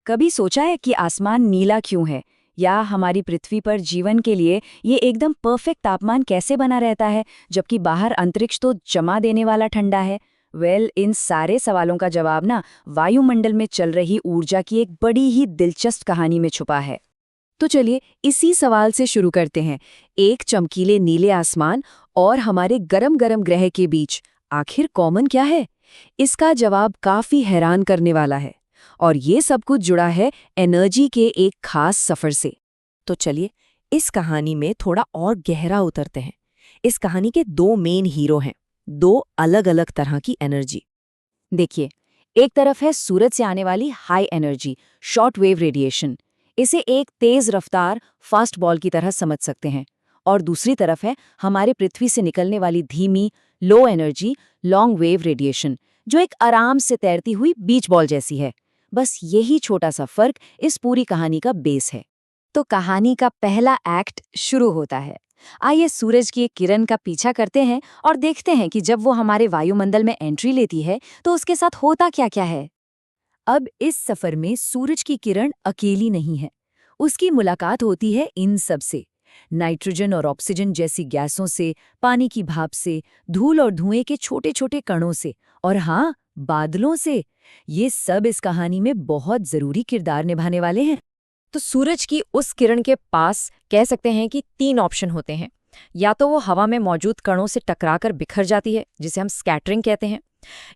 कभी सोचा है कि आसमान नीला क्यों है, या हमारी पृथ्वी पर जीवन के लिए ये एकदम परफेक्ट तापमान कैसे बना रहता है, जबकि बाहर अंतरिक्ष तो जमा देने वाला ठंडा है? इन सारे सवालों का जवाब ना वायुमंडल में चल रही ऊर्जा की एक बड़ी ही दिलचस्प कहानी में छुपा है। तो चलिए इसी सवाल से शुरू करते हैं। एक चमकीले नीले आसमान और हमारे गरम गरम ग्रह के बीच आखिर कॉमन क्या है? इसका जवाब काफी हैरान करने वाला है, और ये सब कुछ जुड़ा है एनर्जी के एक खास सफर से। तो चलिए इस कहानी में थोड़ा और गहरा उतरते हैं। इस कहानी के दो मेन हीरो हैं, दो अलग अलग तरह की एनर्जी। देखिए, एक तरफ है सूरज से आने वाली high energy, short wave radiation. इसे एक तेज रफ्तार फास्ट बॉल की तरह समझ सकते हैं। और दूसरी तरफ है हमारे पृथ्वी से निकलने वाली धीमी low energy, long wave radiation, जो एक आराम से तैरती हुई बीच बॉल जैसी है। बस यही छोटा सा फर्क इस पूरी कहानी का बेस है। तो कहानी का पहला एक्ट शुरू होता है। आइए सूरज की एक किरण का पीछा करते हैं और देखते हैं कि जब वो हमारे वायुमंडल में एंट्री लेती है तो उसके साथ होता क्या-क्या है। अब इस सफर में सूरज की किरण अकेली नहीं है। उसकी मुलाकात होती है इन सब से, नाइट्रोजन और ऑक्सीजन जैसी गैसों से, पानी की भाप से, धूल और धुएं के छोटे छोटे कणों से, और हाँ, बादलों से। ये सब इस कहानी में बहुत जरूरी किरदार निभाने वाले हैं। तो सूरज की उस किरण के पास कह सकते हैं कि 3 ऑप्शन होते हैं। या तो वो हवा में मौजूद कणों से टकराकर बिखर जाती है, जिसे हम स्कैटरिंग कहते हैं,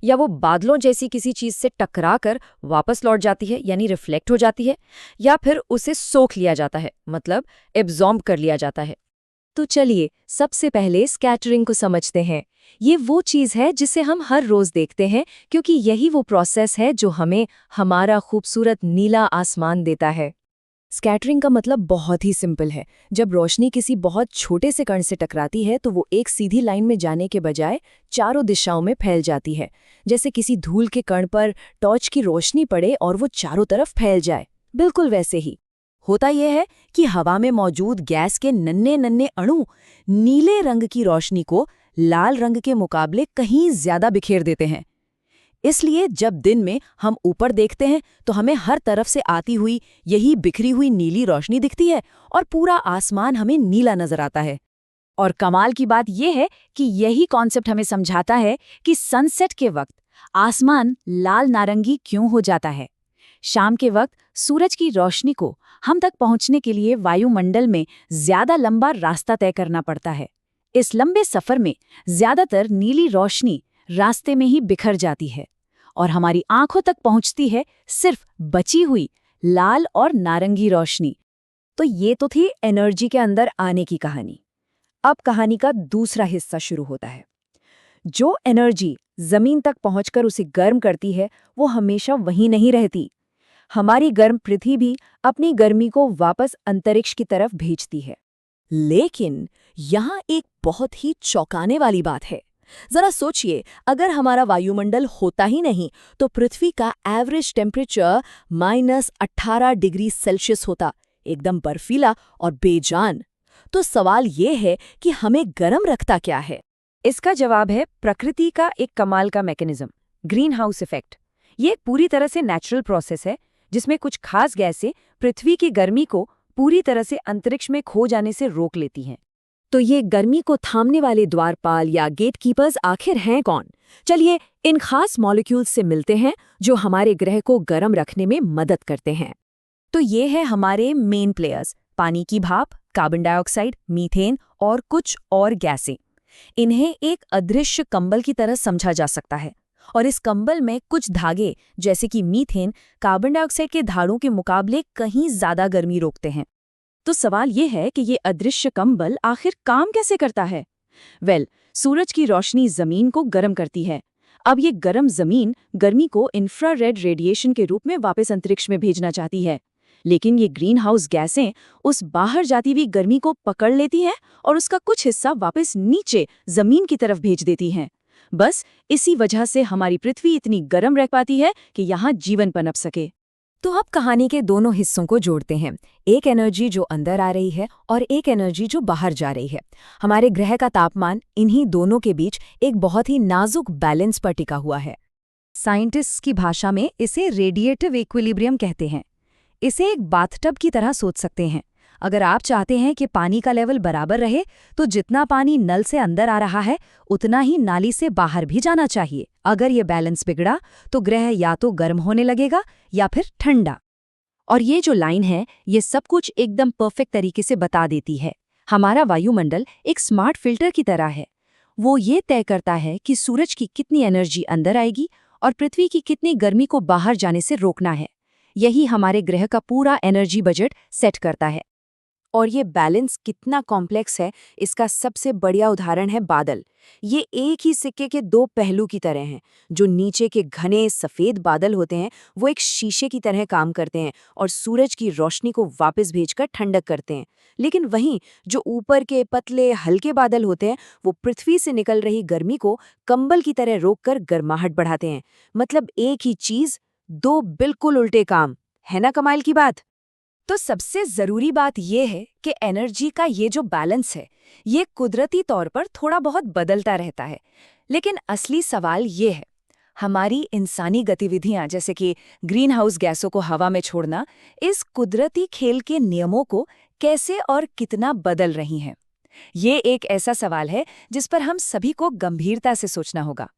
या वो बादलों जैसी किसी चीज से टकराकर वापस लौट जाती है, यानी रिफ्लेक्ट हो जाती है, या फिर उसे सोख लिया जाता है, मतलब एब्जॉर्ब कर लिया जाता है। तो चलिए सबसे पहले स्कैटरिंग को समझते हैं। ये वो चीज़ है जिसे हम हर रोज देखते हैं, क्योंकि यही वो प्रोसेस है जो हमें हमारा खूबसूरत नीला आसमान देता है। स्कैटरिंग का मतलब बहुत ही सिंपल है। जब रोशनी किसी बहुत छोटे से कण से टकराती है तो वो एक सीधी लाइन में जाने के बजाय चारों दिशाओं में फैल जाती है। जैसे किसी धूल के कण पर टॉर्च की रोशनी पड़े और वो चारों तरफ फैल जाए, बिल्कुल वैसे ही होता यह है कि हवा में मौजूद गैस के नन्हे नन्हे अणु नीले रंग की रोशनी को लाल रंग के मुकाबले कहीं ज्यादा बिखेर देते हैं। इसलिए जब दिन में हम ऊपर देखते हैं तो हमें हर तरफ से आती हुई यही बिखरी हुई नीली रोशनी दिखती है और पूरा आसमान हमें नीला नजर आता है। और कमाल की बात यह है कि यही कॉन्सेप्ट हमें समझाता है कि सनसेट के वक्त आसमान लाल नारंगी क्यों हो जाता है। शाम के वक्त सूरज की रोशनी को हम तक पहुंचने के लिए वायुमंडल में ज्यादा लंबा रास्ता तय करना पड़ता है। इस लंबे सफर में ज्यादातर नीली रोशनी रास्ते में ही बिखर जाती है और हमारी आंखों तक पहुंचती है सिर्फ बची हुई लाल और नारंगी रोशनी। तो ये तो थी एनर्जी के अंदर आने की कहानी। अब कहानी का दूसरा हिस्सा शुरू होता है। जो एनर्जी जमीन तक पहुंचकर उसे गर्म करती है वो हमेशा वहीं नहीं रहती। हमारी गर्म पृथ्वी भी अपनी गर्मी को वापस अंतरिक्ष की तरफ भेजती है। लेकिन यहाँ एक बहुत ही चौंकाने वाली बात है। जरा सोचिए, अगर हमारा वायुमंडल होता ही नहीं तो पृथ्वी का एवरेज टेम्परेचर -18 डिग्री सेल्सियस होता, एकदम बर्फीला और बेजान। तो सवाल ये है कि हमें गर्म रखता क्या है? इसका जवाब है प्रकृति का एक कमाल का मैकेनिज्म, ग्रीन हाउस इफेक्ट। ये एक पूरी तरह से नेचुरल प्रोसेस है जिसमें कुछ खास गैसें पृथ्वी की गर्मी को पूरी तरह से अंतरिक्ष में खो जाने से रोक लेती हैं। तो ये गर्मी को थामने वाले द्वारपाल या गेटकीपर्स आखिर हैं कौन? चलिए इन खास मॉलिक्यूल्स से मिलते हैं जो हमारे ग्रह को गर्म रखने में मदद करते हैं। तो ये है हमारे मेन प्लेयर्स, पानी की भाप, कार्बन डाइऑक्साइड, मीथेन और कुछ और गैसें। इन्हें एक अदृश्य कंबल की तरह समझा जा सकता है, और इस कंबल में कुछ धागे जैसे कि मीथेन कार्बन डाइऑक्साइड के धाड़ों के मुकाबले कहीं ज्यादा गर्मी रोकते हैं। तो सवाल ये है कि ये अदृश्य कंबल आखिर काम कैसे करता है? सूरज की रोशनी जमीन को गर्म करती है। अब ये गर्म जमीन गर्मी को इंफ्रारेड रेडिएशन के रूप में वापस अंतरिक्ष में भेजना चाहती है, लेकिन ये ग्रीन हाउस गैसें उस बाहर जाती हुई गर्मी को पकड़ लेती हैं और उसका कुछ हिस्सा वापस नीचे जमीन की तरफ भेज देती हैं। बस इसी वजह से हमारी पृथ्वी इतनी गर्म रह पाती है कि यहाँ जीवन पनप सके। तो अब कहानी के दोनों हिस्सों को जोड़ते हैं, एक एनर्जी जो अंदर आ रही है और एक एनर्जी जो बाहर जा रही है। हमारे ग्रह का तापमान इन्हीं दोनों के बीच एक बहुत ही नाजुक बैलेंस पर टिका हुआ है। साइंटिस्ट्स की भाषा में इसे रेडिएटिव इक्विलिब्रियम कहते हैं। इसे एक बाथटब की तरह सोच सकते हैं। अगर आप चाहते हैं कि पानी का लेवल बराबर रहे, तो जितना पानी नल से अंदर आ रहा है उतना ही नाली से बाहर भी जाना चाहिए। अगर ये बैलेंस बिगड़ा तो ग्रह या तो गर्म होने लगेगा या फिर ठंडा। और ये जो लाइन है, ये सब कुछ एकदम परफेक्ट तरीके से बता देती है। हमारा वायुमंडल एक स्मार्ट फिल्टर की तरह है। वो ये तय करता है कि सूरज की कितनी एनर्जी अंदर आएगी और पृथ्वी की कितनी गर्मी को बाहर जाने से रोकना है। यही हमारे ग्रह का पूरा एनर्जी बजट सेट करता है। और ये बैलेंस कितना कॉम्प्लेक्स है, इसका सबसे बढ़िया उदाहरण है बादल। ये एक ही सिक्के के दो पहलू की तरह हैं। जो नीचे के घने सफ़ेद बादल होते हैं वो एक शीशे की तरह काम करते हैं और सूरज की रोशनी को वापस भेजकर ठंडक करते हैं। लेकिन वहीं जो ऊपर के पतले हल्के बादल होते हैं वो पृथ्वी से निकल रही गर्मी को कंबल की तरह रोककर गर्माहट बढ़ाते हैं। मतलब एक ही चीज़, दो बिल्कुल उल्टे काम। है ना कमाल की बात? तो सबसे ज़रूरी बात यह है कि एनर्जी का ये जो बैलेंस है ये कुदरती तौर पर थोड़ा बहुत बदलता रहता है। लेकिन असली सवाल ये है, हमारी इंसानी गतिविधियां जैसे कि ग्रीन हाउस गैसों को हवा में छोड़ना इस कुदरती खेल के नियमों को कैसे और कितना बदल रही हैं। ये एक ऐसा सवाल है जिस पर हम सभी को गंभीरता से सोचना होगा।